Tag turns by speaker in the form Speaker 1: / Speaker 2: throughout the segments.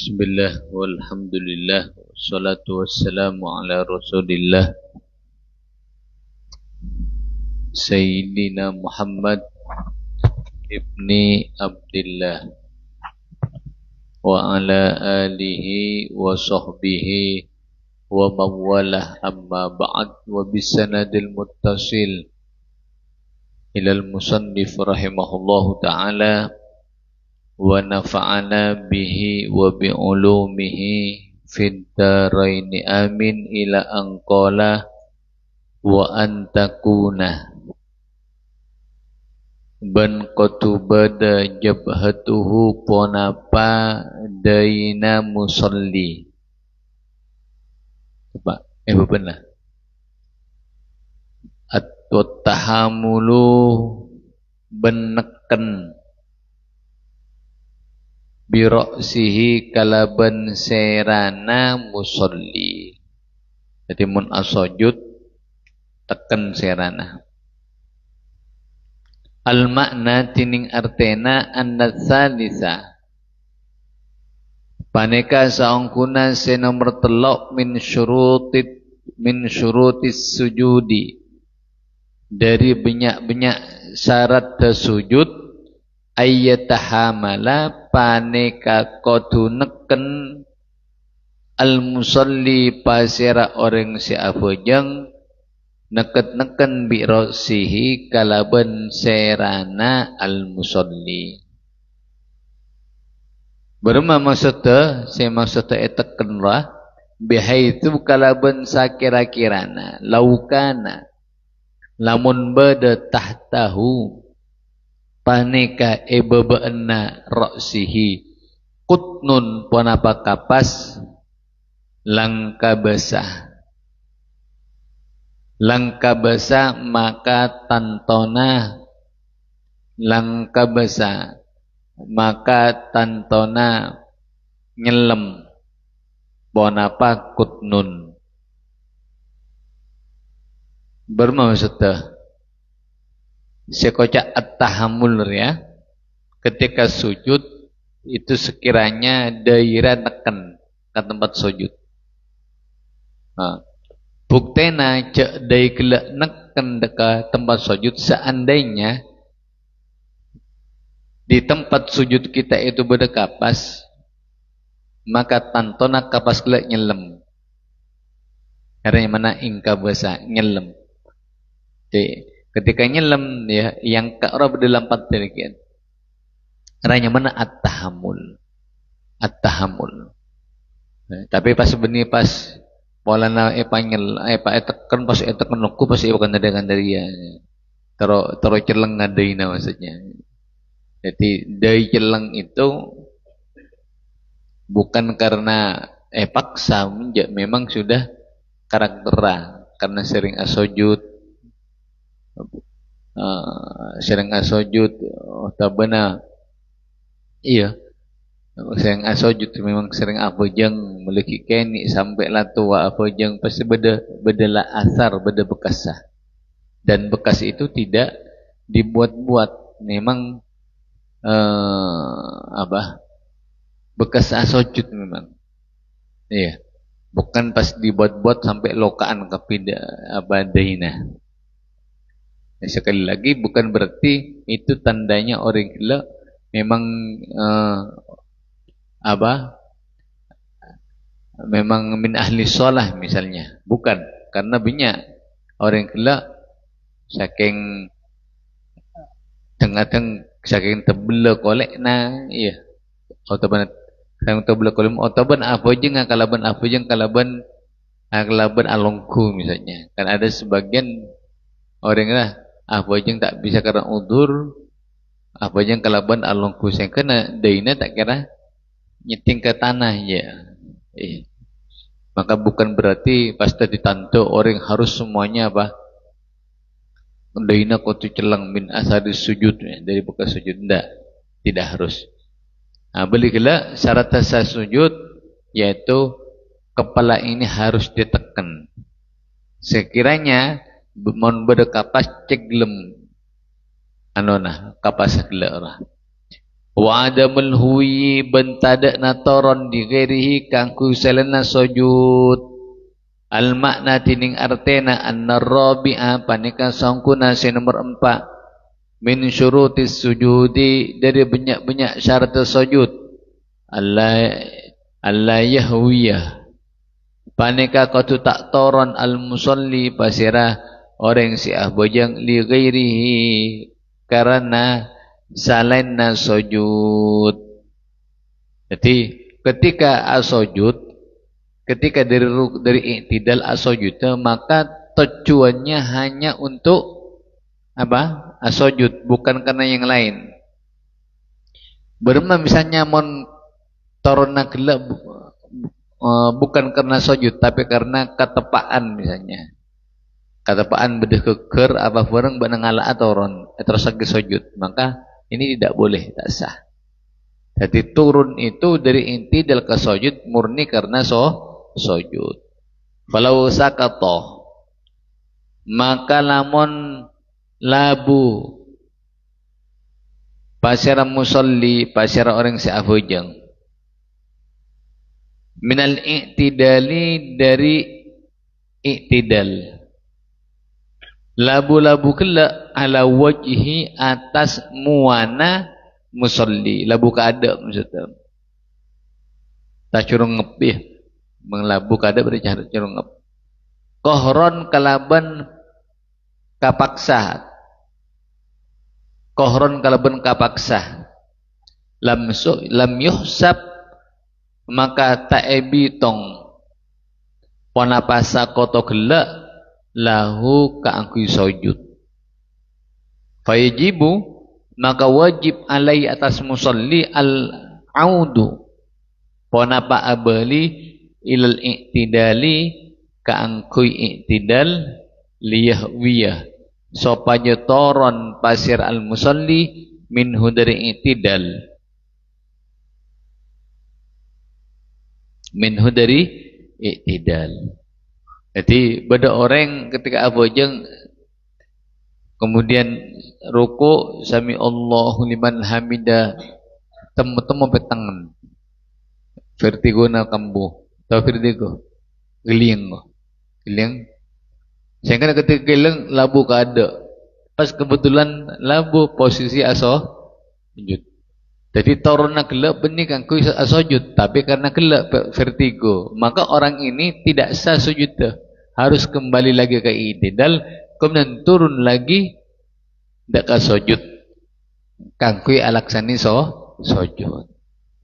Speaker 1: Bismillah walhamdulillah wassalatu wassalamu ala rasulillah Sayyidina Muhammad ibni Abdillah wa ala alihi wa sahbihi wa mawalah amma ba'd wa bisanadil muttasil ilal musannif rahimahullahu ta'ala wa nafa'ana bihi wa bi'ulumihi fid daraini amin ila anqala wa antakuna ban qatubada jabhatuhu ponapa daina musalli. Coba benar at-tahamulu beneken biroksihi kalaban serana musolli. Jadi mun asojud teken serana. Al makna tining artena an-salisa paneka saongkuna senomor telok min syurutis sujudi dari banyak-banyak syarat sujud ayyatahamala paneka kodu neken al-musalli pasira orang si afojang neket-neken birosihi kalaban serana al-musalli. Berma maksudnya, saya maksudnya eteken lah bihaitu kalaban sakira-kirana laukana lamun bada tahtahu paneka ebebeena roksihi kutnun ponapa kapas langka basah maka tantona langka basah maka tantona nyelem ponapa kutnun bermaksudnya sekocak at-tahammul ya. Ketika sujud itu sekiranya daerah neken ke tempat sujud. Nah, buktena cek daerah neken ke tempat sujud seandainya di tempat sujud kita itu beda kapas, maka tantona kapas kelak nyelem. Karena mana ingka bahasa nyelem. Jadi ketika nyelam ya yang ka'rab dalam 4 demikian. Caranya mana at-tahammul. Tapi pas benih pas polana tekan pas tekan luku pas bukan ada dia. Tero celeng ngadaina maksudnya. Jadi dari celeng itu bukan karena paksa memang sudah karakterah karena sering asojud sering asojud tabana iya sering asojud memang sering afojang memiliki keni sampai latua afojang pasti beda asar beda bekasah dan bekas itu tidak dibuat-buat memang bekas asojud memang iya bukan pas dibuat-buat sampai lokaan kepada abadaina. Sekali lagi bukan berarti itu tandanya orang gila memang memang min ahli sholah misalnya, bukan karena banyak orang gila saking tengah-tengah saking tebel kolek na iya otoban saking tebel kolek otoban afojeng kalaban alongku misalnya kan ada sebagian orang lah afojeng tak bisa karena udur afojeng kalaban alongku saya kena daina tak kira nyeting ke tanah ya maka bukan berarti pasti ditantu orang harus semuanya daina kotu celang min asari sujud dari bekas sujud tidak harus. Beli gila syarat sah sujud yaitu kepala ini harus ditekan sekiranya mon beda kapas ceglem anona kapas segala orang wa adamul huwi bentada natoron di ghairihi kangku selena sujud al makna tining artena anna rabi'a panika sangkuna nomor 4 min syurutis sujudi dari banyak-banyak syarat sujud Allah yahwiyah panika kau tak toron al musalli pasirah orang si bojang li ghairihi karena salainna sujud. Jadi ketika asujud, ketika dari i'tidal asujud, maka tujuannya hanya untuk apa? Asujud, bukan karena yang lain. Berma misalnya mon torona gelap bukan karena sujud, tapi karena ketepaan misalnya. Ketepaan bedeh keker apa bareng benengala atoron terus lagi sujud, maka ini tidak boleh, tak sah. Jadi turun itu dari inti dal ke sujud murni karena sujud. Falau sakato maka lamun labu pasira musalli pasira orang si afujang minal i'tidali dari i'tidal labu-labu kela ala wajhi atas muana musalli labu kada maksudnya tak curung ngepih menglabu kada berarti curung ngep kohron kalaban kapaksa kohron kalaban kapaksa lam yuhsab maka taebi tong ponapasa koto gelak lahu ka'angkui sujud fayajibu maka wajib alai atas musalli al-audu ponapa abali ilal i'tidali ka'angkui i'tidal liyahwiyah sopanya toron pasir al-musalli minhu dari i'tidal minhu dari i'tidal. Jadi pada orang ketika abojeng kemudian ruku sami Allahu liman hamida temu-temu petangan vertigo na kambuh tahu vertigo geling sehingga ketika geling labu kada pas kebetulan labu posisi sujud. Jadi torona gelap benih kangku sujud tapi karena gelap vertigo maka orang ini tidak sah sujud harus kembali lagi ke i'tidal kemudian turun lagi ndak ke sujud kangkui alaksani sujud.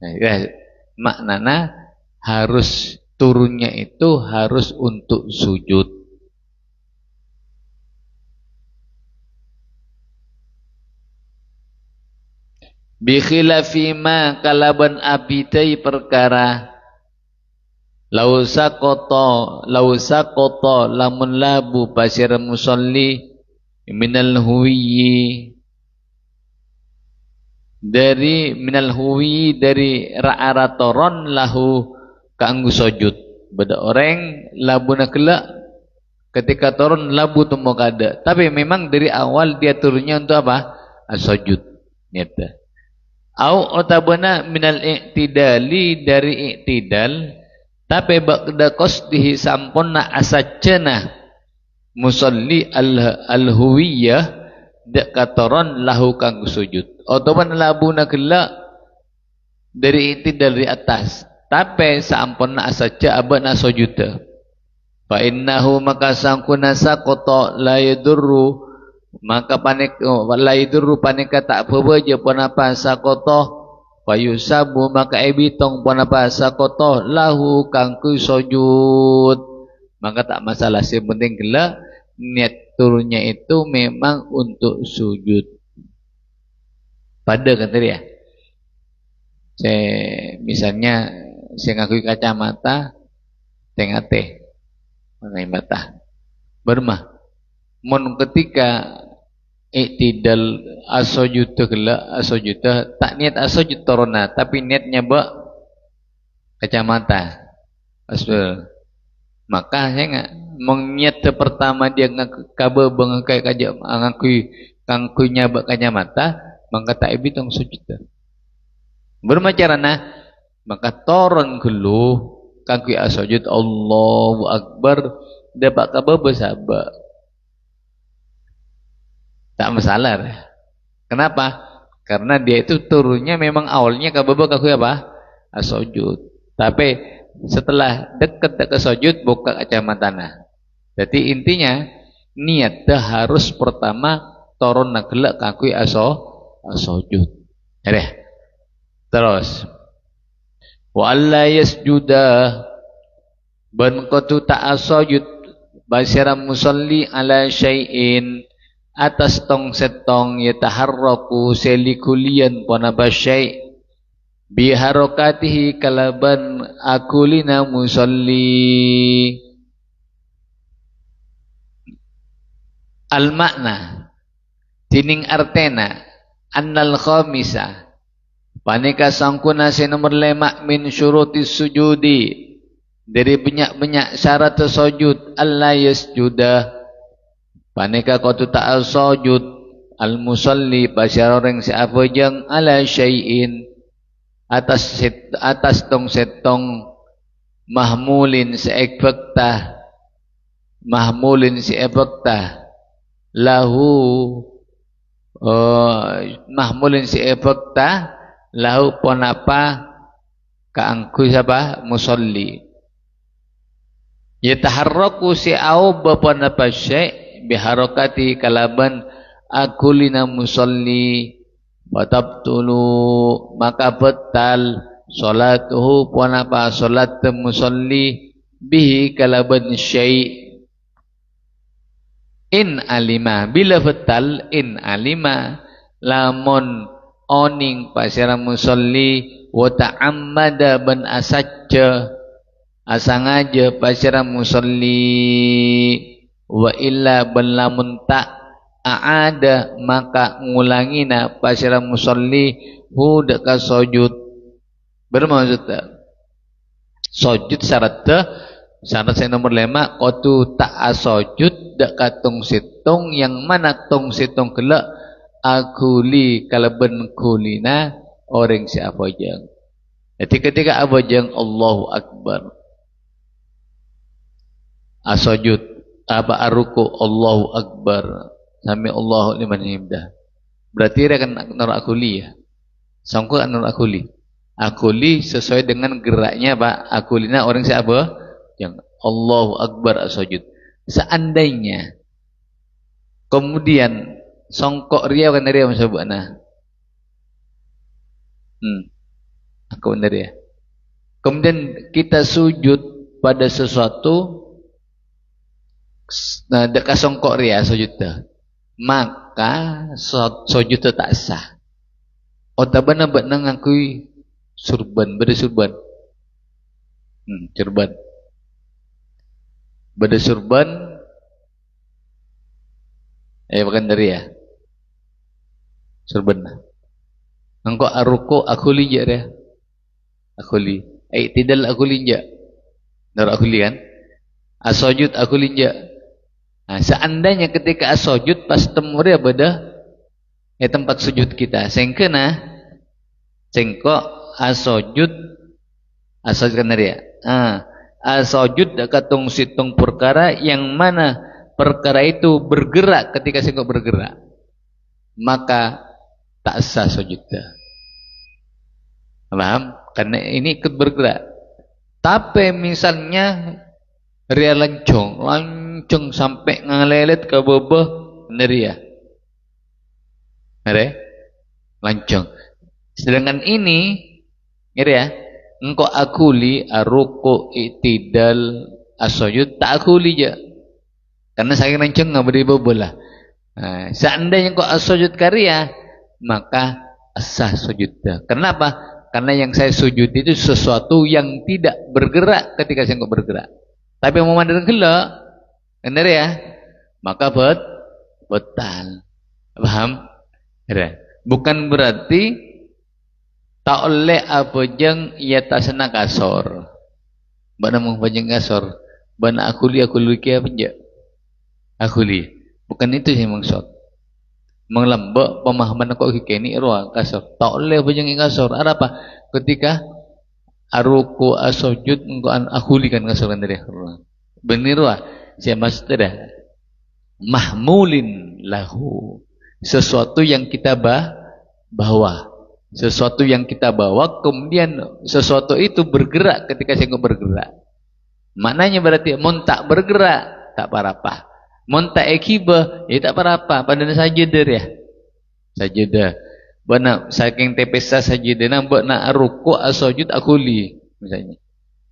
Speaker 1: Nah, ya, maknanya harus turunnya itu harus untuk sujud. Bi khilafi ma kalaban abitai perkara lausa koto lamun labu pasir musalli minal huwiyi dari minal huwiyi dari ra'aratoron lahu kaanggu sujud beda orang labu nakela ketika turun labu tumbuk ada tapi memang dari awal dia turunnya untuk apa? Sujud nyata au otabana minal i'tidali dari i'tidal tapi ba'da qasdihi samponna asajana musalli al-huwiyah dak katoron lahu kang sujud otoban labuna gela dari i'tidal dari atas tapi samponna asaja abana sujud fa innahu maka sangkuna saqata la yadurru maka panik la yadurru panika tak bebeje panapa saqata fayusabu maka ebitong panapa sakoto lahu kangku sujud maka tak masalah yang penting gela niat turunnya itu memang untuk sujud pada kata dia misalnya saya ngakui kacamata tengate mengenai mata bermah mon ketika i'tidal asujud gela asujud tak niat asujud torona tapi niatnya bak kacamata asbel maka saya enggak mengiat pertama dia kabe bengkai kaja ngakui kangkunya bak kacamata maka tak ibitong sujud Bermacarana maka toron gelu kangge asujud Allahu Akbar dapat kabeh sabak. Tak masalah. Kenapa? Karena dia itu turunnya memang awalnya kabeh kangge apa? Asujud. Tapi setelah dekat ke sujud buka kacamatana. Jadi intinya niat dah harus pertama toron nagelak kangge asujud. Ya. Terus wa alla yasjuda ban qatu ta'asujud basyara musalli ala syai'in atas tong setong yataharraku selikulian ponaba syai' biharokatihi kalaban akulina musalli al makna tining artena annal khamisa paneka sangkuna si nomor 5 min syurutis sujudi dari banyak-banyak syarat sujud alla yasjuda paneka qatu ta'al sujud al musalli basyara orang siapa jang ala syai'in atas tong setong mahmulin seekbekta lahu mahmulin seekbekta lahu ponapa kaangku siapa musalli yataharraku si au baponapa syai' biharokati kalaban akulina musalli watabtulu maka batal salatuhu ponapa salat musalli bihi kalaban syai' in alima bila batal in alima lamun oning pasira musalli wa ta'ammada ban asajja asangaja pasira musalli wa illa ban lamun tak aada maka ngulangina pasira musalli hudak ka sujud bermaksud sujud syarat yang nomor 5 qatu tak asujud dak katung situng yang mana tung situng kelak akuli kalaban kulina orang si abajang. Jadi ketika abajang Allahu Akbar asujud aba aruku Allahu Akbar sami Allahu liman hamidah berarti dia akan nur akuli ya sangko nur akuli sesuai dengan geraknya Pak akulina orang si abajang Allahu Akbar asujud seandainya kemudian songkok ria kan ria masabana aku benar ya kemudian kita sujud pada sesuatu nah dekat songkok ria sujud maka sujud tak sah otabana benang ngakui surban beda surban surban beda surban bukan dari ya surban engkau aruko akuli je dia akuli tidal akuli je dar akuli kan asujud akuli je nah, seandainya ketika asujud pas temu dia beda tempat sujud kita sengkena sengko asujud kan dia asujud katung situng perkara yang mana perkara itu bergerak ketika sengko bergerak maka tak sah sujudnya. Paham? Karena ini ikut bergerak. Tapi misalnya ria lancung sampai ngalelet ke bawah benar ya. Benar? Lancung. Sedangkan ini ya, engkau akuli aruku itidal asujud tak akuli je. Karena saking lancung enggak beri bobolah. Nah, seandainya kau asujud karya maka sah sujudnya. Kenapa? Karena yang saya sujud itu sesuatu yang tidak bergerak ketika saya bergerak. Tapi mau mandang gelak, benar ya? Maka betal. Paham? Bukan berarti tak oleh apa jeng ia tak senang kasor. Bana mau bajeng kasor. Bana akuli kia penjak. Akuli. Bukan itu yang maksud. mengelambak pemahaman kok kini ruang kasar tak boleh bujang kasar ada apa ketika aruku asojud engkau akulikan kasar dari ruang bener wah saya maksud dah mahmulin lahu sesuatu yang kita bawa sesuatu yang kita bawa kemudian sesuatu itu bergerak ketika saya bergerak maknanya berarti mun tak bergerak tak apa-apa mun tak ekibah ya tak apa-apa pada sajadah ya sajadah bana saking tepesa sajadah nampak nak ruku' asojud akuli misalnya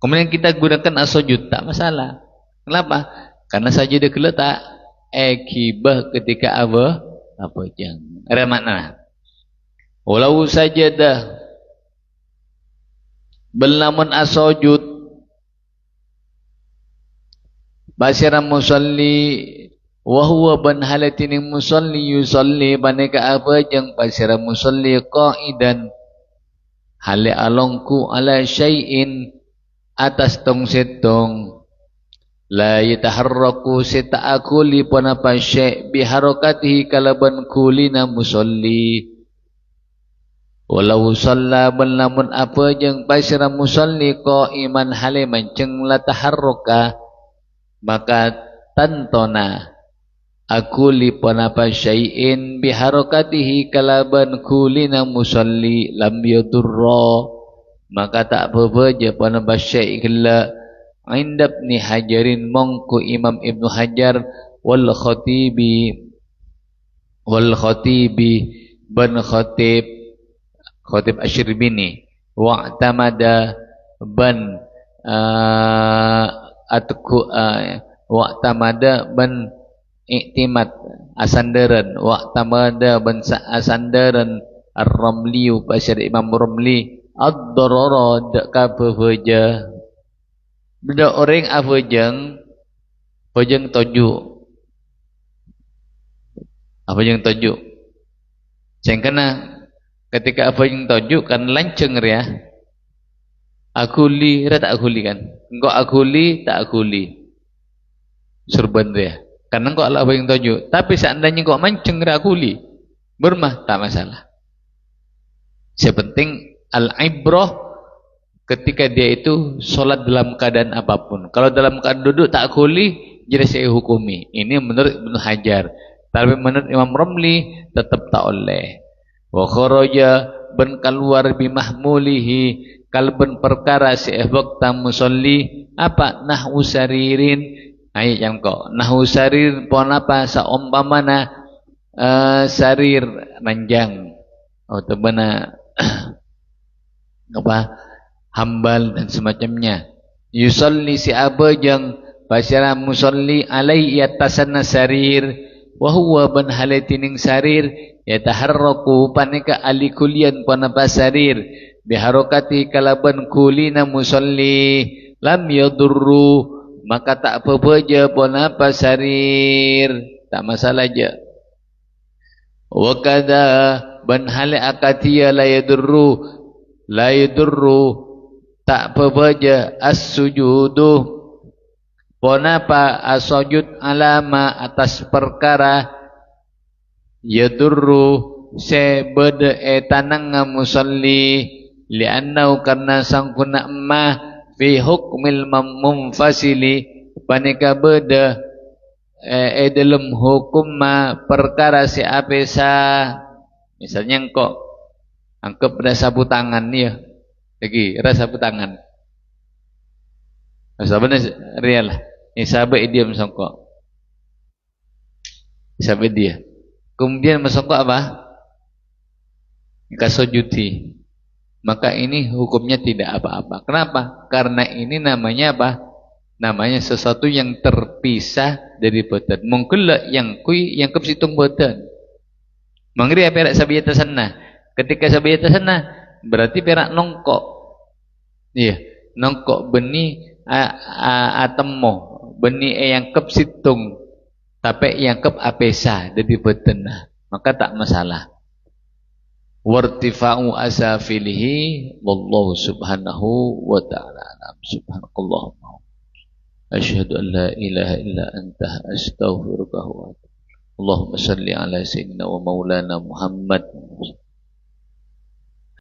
Speaker 1: kemudian kita gunakan asojud tak masalah kenapa karena sajadah kelak tak ekibah ketika apa jangan ada makna walau sajadah belamun asojud basira musalli wa huwa ban halatin musalli yusalli baneka apa jang basira musalli qaidan hale alongku ala syai'in atas tong setong la yataharraku sita'akuli panapa syai' biharakatihi kalaban kulina musalli walau salla belamun apa jang basira musalli qaiman hale manceng la taharruka maka tantona akuli panapa syai'in biharakatihi kalaban kulina musalli lam yadurra maka tak apa-apa je panapa syai' kala indab ni hajarin mongku Imam Ibnu Hajar wal khatibi ban khatib Asy-Syirbini wa'tamada ban wa'tamada ban iktimat asandaran wa'tamada ban asandaran Ar-Ramli basir Imam Ramli ad-darara dak kabeja benda orang afajang tojuk jangan kena ketika afajang tojuk kan lanceng ya akuli tak akuli kan engkau akuli tak akuli surban dia karena engkau Allah afajang tojuk tapi seandainya engkau manceng akuli bermah tak masalah sepenting al-ibrah ketika dia itu sholat dalam keadaan apapun. Kalau dalam keadaan duduk tak akuli, jadi saya hukumi. Ini menurut Ibnu Hajar. Tapi menurut Imam Ramli tetap tak oleh. Wa kharaja ban keluar bimahmulihi kalban perkara se'ebakta musolli apa nahwu saririn ayat yang kok nahwu sarir pon apa saumpamana sarir ranjang atau bana apa hambal dan semacamnya yusalli si abajang basyara musalli alai yatasanna sarir wa huwa ban halatining sarir yataharraku panika alikulian panapa sarir biharokati kalaban kulina musalli lam yadurru maka tak apa-apa je panapa sarir tak masalah je wa kada ban hal akatia la yadurru tak bebaja as-sujudu ponapa as-sujud alama atas perkara yadurru sebeda etanang musalli li'annau karena sangkuna emma fi hukmil munfasili panika beda dalam hukum perkara si apesa misalnya engkau anggap ada sapu tangan ya lagi rasa sapu tangan sabana real ni sabe dia mesongkok sabe dia kemudian mesongkok apa kasojudi maka ini hukumnya tidak apa-apa kenapa karena ini namanya apa namanya sesuatu yang terpisah dari badan mungkin yang kui yang kepsitung badan mangri apa sabiyata sana ketika sabiyata sana berarti perak nongkok iya nongkok benih atemo benih yang kep situng tapi yang kep apesa dari betenah maka tak masalah wartifa'u asafilihi wallahu subhanahu wa ta'ala subhanakallahumma asyhadu an la ilaha illa anta astaghfiruka wa atubu Allahumma salli ala sayyidina wa maulana Muhammad